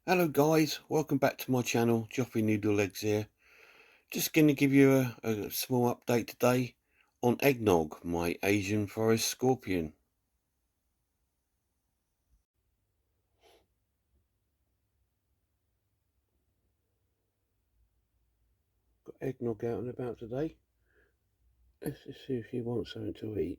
Hello guys, welcome back to my channel, Joffy Noodle Legs here. Just going to give you a small update today on Eggnog, my Asian forest scorpion. Got Eggnog out and about today. Let's just see if she wants something to eat.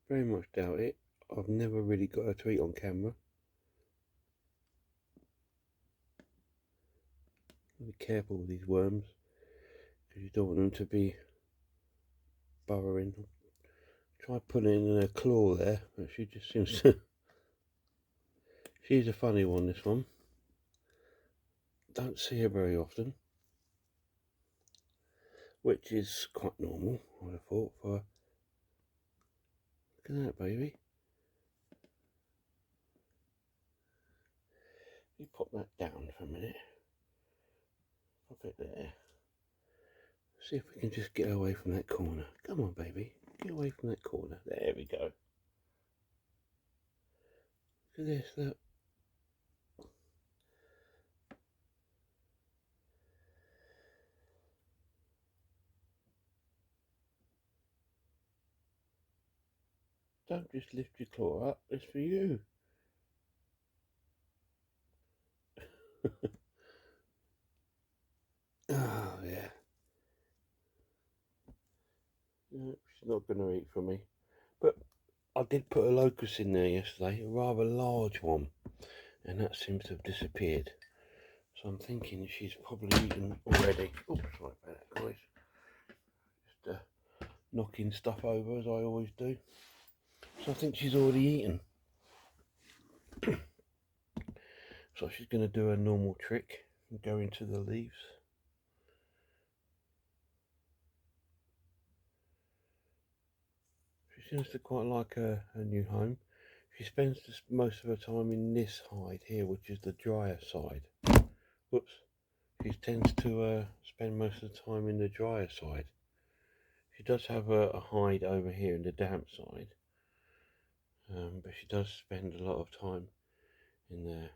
Very much doubt it. I've never really got her to eat on camera. Be careful with these worms, because you don't want them to be burrowing. Try putting in her claw there, but she just seems to... She's a funny one, this one. Don't see her very often, which is quite normal, I would have thought, for... Look at that, baby. You pop that down for a minute. Pop it there. See if we can just get away from that corner. Come on, baby. Get away from that corner. There we go. Look at this, look. Don't just lift your claw up. It's for you. Oh, yeah. No, she's not going to eat for me. But I did put a locus in there yesterday, a rather large one. And that seems to have disappeared. So I'm thinking she's probably eaten already. Oh, sorry about that, guys. Just knocking stuff over as I always do. So I think she's already eaten. So she's going to do a normal trick and go into the leaves. She seems to quite like her new home. She spends most of her time in this hide here, which is the drier side. Whoops. She tends to spend most of the time in the drier side. She does have a hide over here in the damp side, but she does spend a lot of time in there.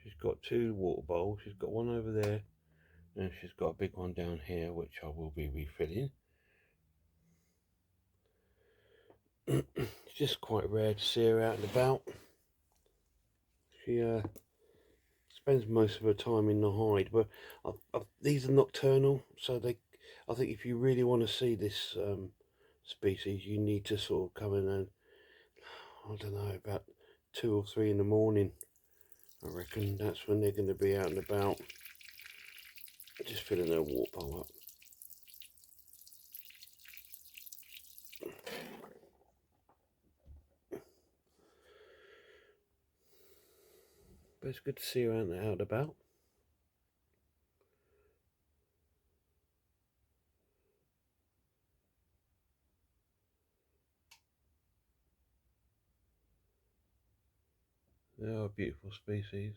She's got two water bowls. She's got one over there, and she's got a big one down here, which I will be refilling. It's just quite rare to see her out and about. She spends most of her time in the hide, but these are nocturnal, so I think if you really want to see this species, you need to sort of come in and, I don't know, about 2 or 3 in the morning. I reckon that's when they're going to be out and about. Just filling their water bowl up. But it's good to see her out and about. They are a beautiful species.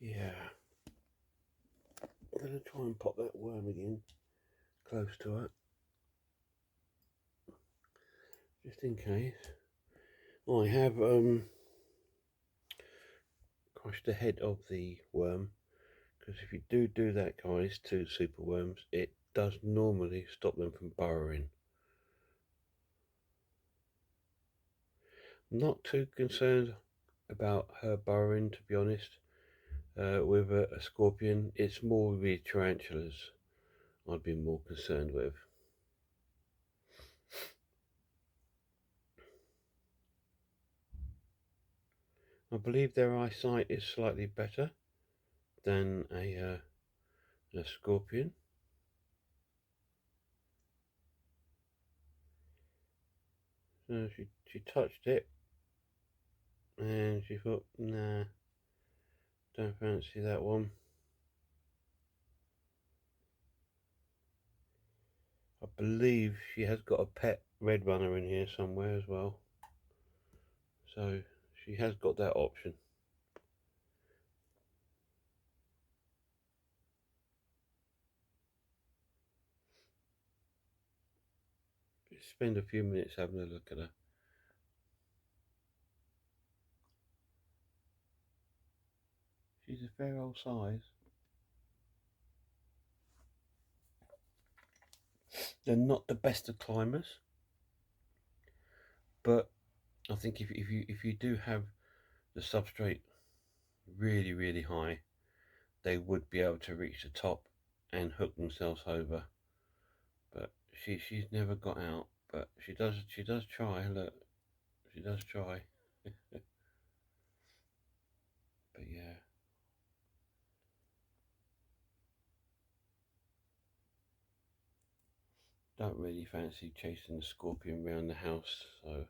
Yeah. I'm going to try and pop that worm again close to her, just in case. I have crushed the head of the worm, because if you do that, guys, to superworms, it does normally stop them from burrowing. I'm not too concerned about her burrowing, to be honest. With a scorpion, it's more the tarantulas I'd be more concerned with. I believe their eyesight is slightly better than a scorpion. So she touched it and she thought, nah, Don't fancy that one. I believe she has got a pet red runner in here somewhere as well. So she has got that option. Spend a few minutes having a look at her. She's a fair old size. They're not the best of climbers, but I think if you do have the substrate really high, they would be able to reach the top and hook themselves over. But she's never got out, but she does try. Look, she does try. But yeah, don't really fancy chasing the scorpion around the house, so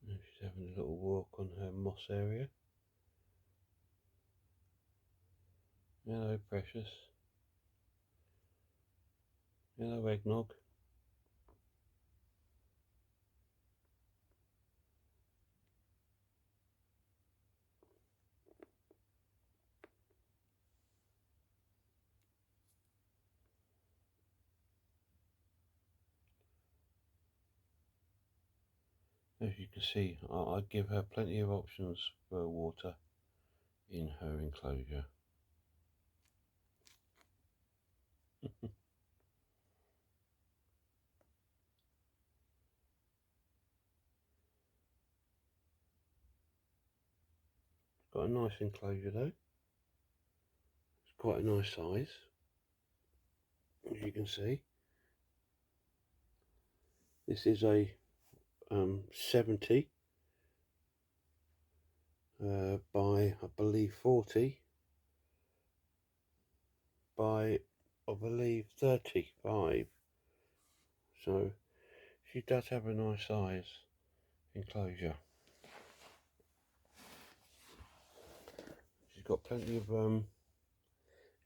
she's having a little walk on her moss area. Hello, precious. Hello, Eggnog. As you can see, I give her plenty of options for water in her enclosure. Got a nice enclosure though. It's quite a nice size, as you can see. This is a 70 by, I believe, 40 by, I believe, 35. So she does have a nice size enclosure. She's got plenty of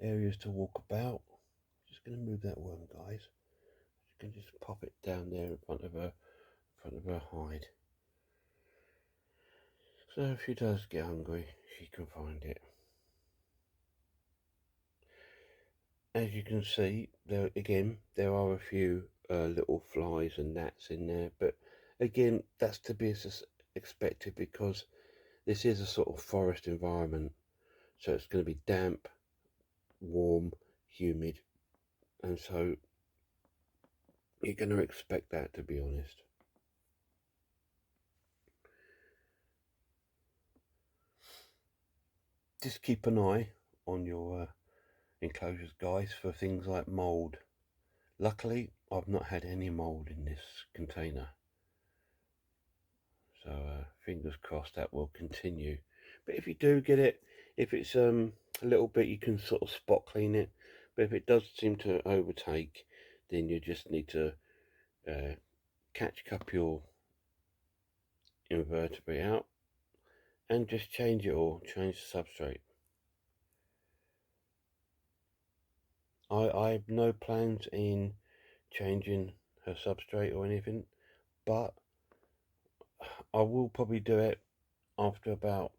areas to walk about. Just going to move that worm, guys. She can just pop it down there in front of her hide. So if she does get hungry, she can find it. As you can see, there are a few little flies and gnats in there, but again, that's to be expected because this is a sort of forest environment, so it's going to be damp, warm, humid, and so you're going to expect that, to be honest. Just keep an eye on your enclosures, guys, for things like mold. Luckily, I've not had any mold in this container, so fingers crossed that will continue. But if you do get it, if it's a little bit, you can sort of spot clean it. But if it does seem to overtake, then you just need to catch up your invertebrate out and just change it all, change the substrate. I have no plans in changing her substrate or anything, but I will probably do it after about,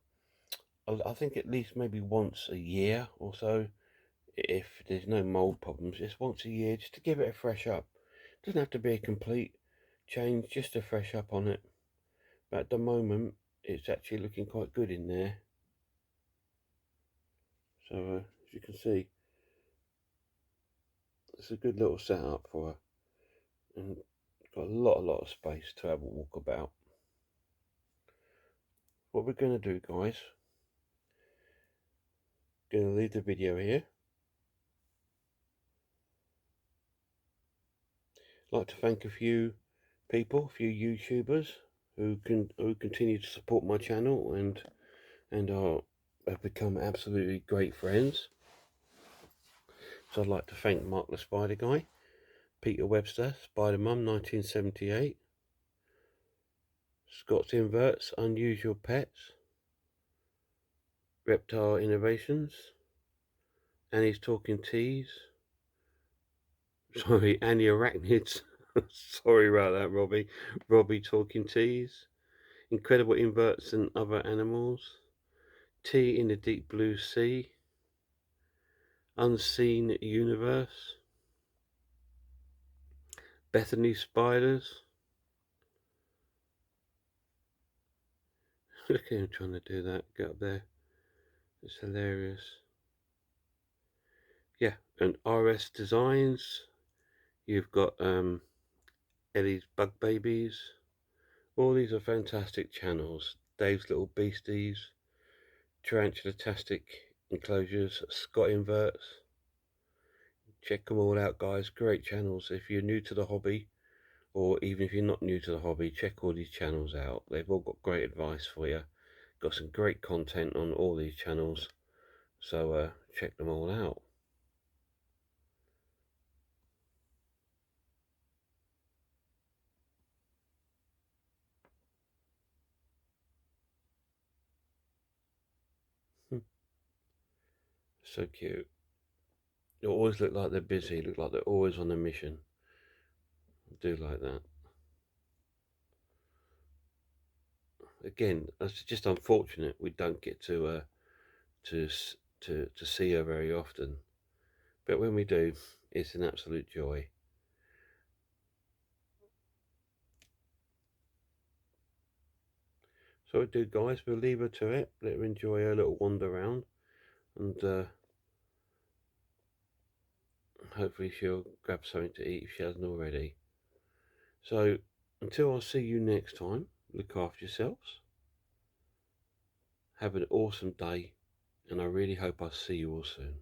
I think at least maybe once a year or so, if there's no mold problems, just once a year, just to give it a fresh up. Doesn't have to be a complete change, just a fresh up on it. But at the moment, it's actually looking quite good in there. So as you can see, it's a good little setup for her, and got a lot of space to have a walk about. What we're going to do, guys, going to leave the video here. I'd like to thank a few people, a few YouTubers who continue to support my channel and have become absolutely great friends. So I'd like to thank Mark the Spider Guy, Peter Webster, Spider Mum 1978, Scott's Inverts, Unusual Pets, Reptile Innovations, Annie's Talking Teas, sorry, Annie Arachnids, sorry about that, Robbie Talking Teas, Incredible Inverts and Other Animals, Tea in the Deep Blue Sea, Unseen Universe, Bethany Spiders. Look at him trying to do that, get up there, it's hilarious. Yeah, and RS Designs, you've got Eddie's Bug Babies, all these are fantastic channels. Dave's Little Beasties, Tarantula-tastic Enclosures, Scott Inverts. Check them all out, guys. Great channels. If you're new to the hobby, or even if you're not new to the hobby, check all these channels out. They've all got great advice for you. Got some great content on all these channels. So check them all out. So cute. They always look like they're busy, look like they're always on a mission. I do like that. Again, it's just unfortunate we don't get to see her very often. But when we do, it's an absolute joy. So I do, guys, we'll leave her to it, let her enjoy her little wander around, and hopefully she'll grab something to eat if she hasn't already. So until I see you next time, look after yourselves, have an awesome day, and I really hope I see you all soon.